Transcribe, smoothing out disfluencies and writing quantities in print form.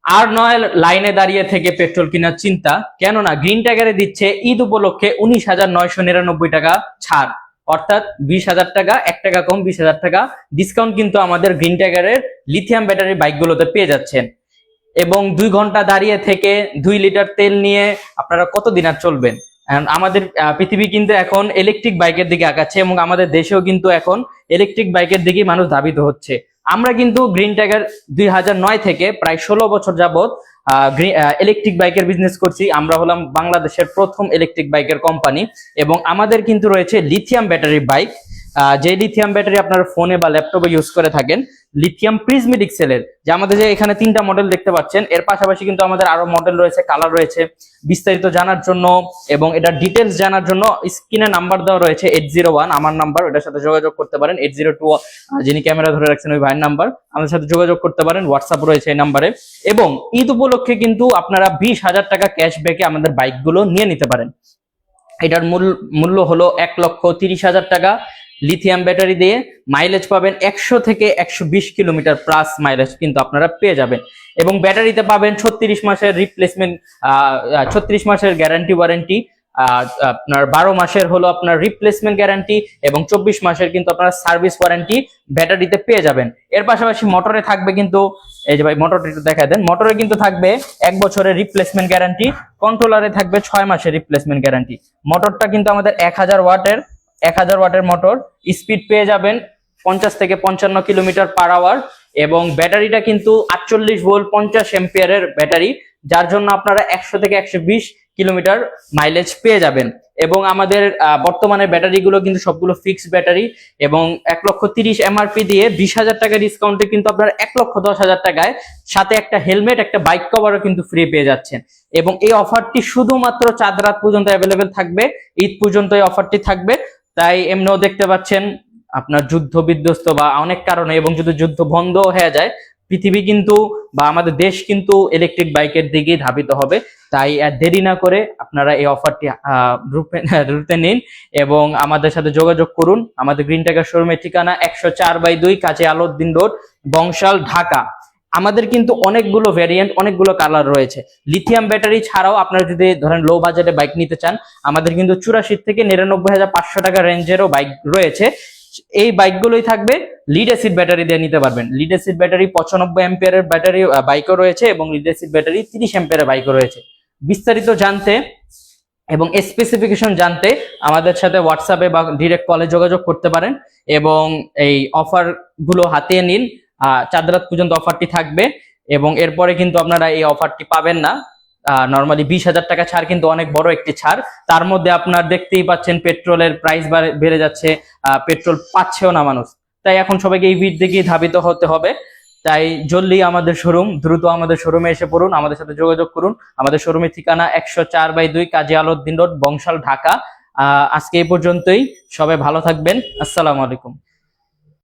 আর নয় লাইনে দাঁড়িয়ে থেকে পেট্রোল কেনার চিন্তা, কেননা গ্রিন টাইগারে দিচ্ছে ঈদ উপলক্ষে 19,999 টাকা ছাড়, অর্থাৎ 20,000 টাকা, 1 টাকা কম, 20,000 টাকা ডিসকাউন্ট কিন্তু আমাদের গ্রিন টাইগারের লিথিয়াম ব্যাটারি বাইকগুলোতে পেয়ে যাচ্ছেন। এবং 2 ঘন্টা দাঁড়িয়ে থেকে 2 লিটার তেল নিয়ে আপনারা কতদিন আর চলবেন? আমাদের পৃথিবী কিন্তু এখন ইলেকট্রিক বাইকের দিকে আগাচ্ছে এবং আমাদের দেশেও কিন্তু এখন ইলেকট্রিক বাইকের দিকে মানুষ ধাবিত হচ্ছে। আমরা কিন্তু গ্রিন টাইগার 2009 থেকে প্রায় 16 বছর যাবত ইলেকট্রিক বাইকের বিজনেস করছি। আমরা হলাম বাংলাদেশের প্রথম ইলেকট্রিক বাইকের কোম্পানি এবং আমাদের কিন্তু রয়েছে লিথিয়াম ব্যাটারি বাইক, যে লিথিয়াম ব্যাটারি আপনারা ফোনে বা ল্যাপটপে ইউজ করে থাকেন, লিথিয়াম প্রিজমেটিক সেলের, যে আমাদের যে এখানে 3টা মডেল দেখতে পাচ্ছেন। এর পাশাপাশি কিন্তু আমাদের আরো মডেল রয়েছে, কালার রয়েছে। বিস্তারিত জানার জন্য এবং এটা ডিটেলস জানার জন্য স্ক্রিনে নাম্বার দেওয়া রয়েছে 801 আমার নাম্বার, ওটার সাথে যোগাযোগ করতে পারেন। 802 যিনি ক্যামেরা ধরে রাখছেন ওই ভাইয়ের নাম্বার, আমাদের সাথে যোগাযোগ করতে পারেন। হোয়াটসঅ্যাপ রয়েছে এই নাম্বারে। এবং ঈদ উপলক্ষে কিন্তু আপনারা 20,000 টাকা ক্যাশব্যাকে আমাদের বাইকগুলো নিয়ে নিতে পারেন। এটার মূল্য হলো 1,30,000 টাকা। লিথিয়াম ব্যাটারি দিয়ে মাইলেজ পাবেন 100 থেকে 120 কিলোমিটার প্লাস মাইলেজ কিন্তু আপনারা পেয়ে যাবেন। এবং ব্যাটারিতে পাবেন 36 মাসের রিপ্লেসমেন্ট, 36 মাসের গ্যারান্টি ওয়ারেন্টি, আপনার 12 মাসের হলো আপনার রিপ্লেসমেন্ট গ্যারান্টি এবং 24 মাসের কিন্তু আপনারা সার্ভিস ওয়ারেন্টি ব্যাটারিতে পেয়ে যাবেন। এর পাশাপাশি মোটরে থাকবে কিন্তু, এই যে ভাই মোটরটা একটু দেখা দেন, মোটরে কিন্তু থাকবে 1 বছরের রিপ্লেসমেন্ট গ্যারান্টি, কন্ট্রোলারে থাকবে 6 মাসের রিপ্লেসমেন্ট গ্যারান্টি। মোটরটা কিন্তু আমাদের 1000 ওয়াটের মোটর, স্পিড পেয়ে যাবেন 50 থেকে 55 কিলোমিটার পার আওয়ার। এবং ব্যাটারিটা কিন্তু 48 ভোল্ট 50 এম্পিয়ারের ব্যাটারি, যার জন্য আপনারা 100 থেকে 120 কিলোমিটার মাইলেজ পেয়ে যাবেন। এবং আমাদের বর্তমানে ব্যাটারিগুলো কিন্তু সবগুলো ফিক্সড ব্যাটারি এবং 1,30,000 এমআরপি দিয়ে 20,000 টাকা ডিসকাউন্টে কিন্তু আপনারা 1,10,000 টাকায় সাথে একটা হেলমেট, একটা বাইক কভারও কিন্তু ফ্রি পেয়ে যাচ্ছেন। এবং এই অফারটি শুধুমাত্র চাঁদ রাত পর্যন্ত অ্যাভেলেবেল থাকবে, ঈদ পর্যন্ত এই অফারটি থাকবে। তাই এমনিও দেখতে পাচ্ছেন আপনার যুদ্ধ বিধ্বস্ত বা অনেক কারণে, এবং যদি যুদ্ধ বন্ধ হয়ে যায় পৃথিবী কিন্তু বা আমাদের দেশ কিন্তু ইলেকট্রিক বাইকের দিকে ধাবিত হবে। তাই আর দেরি না করে আপনারা এই অফারটি রূপে নিন এবং আমাদের সাথে যোগাযোগ করুন। আমাদের গ্রিন টাইগার শোরুমের ঠিকানা 104/2 কাজী আলাউদ্দিন রোড, বংশাল, ঢাকা। আমাদের কিন্তু অনেকগুলো ভ্যারিয়েন্ট, অনেকগুলো কালার রয়েছে। লিথিয়াম ব্যাটারি ছাড়াও আপনারা যদি ধরেন লো বাজেটে বাইক নিতে চান, আমাদের কিন্তু 84 থেকে 99,500 টাকা রেঞ্জেরও বাইক রয়েছে। এই বাইকগুলোই থাকবে লিড অ্যাসিড ব্যাটারি দিয়ে নিতে পারবেন। লিড অ্যাসিড ব্যাটারি 95 এম্পিয়ারের ব্যাটারি বাইকও রয়েছে এবং লিড অ্যাসিড ব্যাটারি 30 এম্পিয়ারের বাইকও রয়েছে। বিস্তারিত জানতে এবং স্পেসিফিকেশন জানতে আমাদের সাথে হোয়াটসঅ্যাপে বা ডিরেক্ট কলে যোগাযোগ করতে পারেন এবং এই অফার গুলো হাতিয়ে নিন। চাঁদ রাত পর্যন্ত অফারটি থাকবে এবং এরপরে কিন্তু আপনারা এই অফারটি পাবেন না। নর্মালি 20,000 টাকা ছাড় কিন্তু অনেক বড় একটি ছাড়। তার মধ্যে আপনার দেখতেই পাচ্ছেন পেট্রোলের প্রাইস বেড়ে যাচ্ছে, পেট্রোল পাচ্ছেও না মানুষ। তাই এখন সবাইকে এই ভিড় দিকে ধাবিত হতে হবে। তাই জলদি আমাদের শোরুম, দ্রুত আমাদের শোরুমে এসে পড়ুন, আমাদের সাথে যোগাযোগ করুন। আমাদের শোরুমের ঠিকানা 104/2 কাজী আলাউদ্দিন রোড, বংশাল, ঢাকা। আজকে এই পর্যন্তই, সবাই ভালো থাকবেন। আসসালামু আলাইকুম।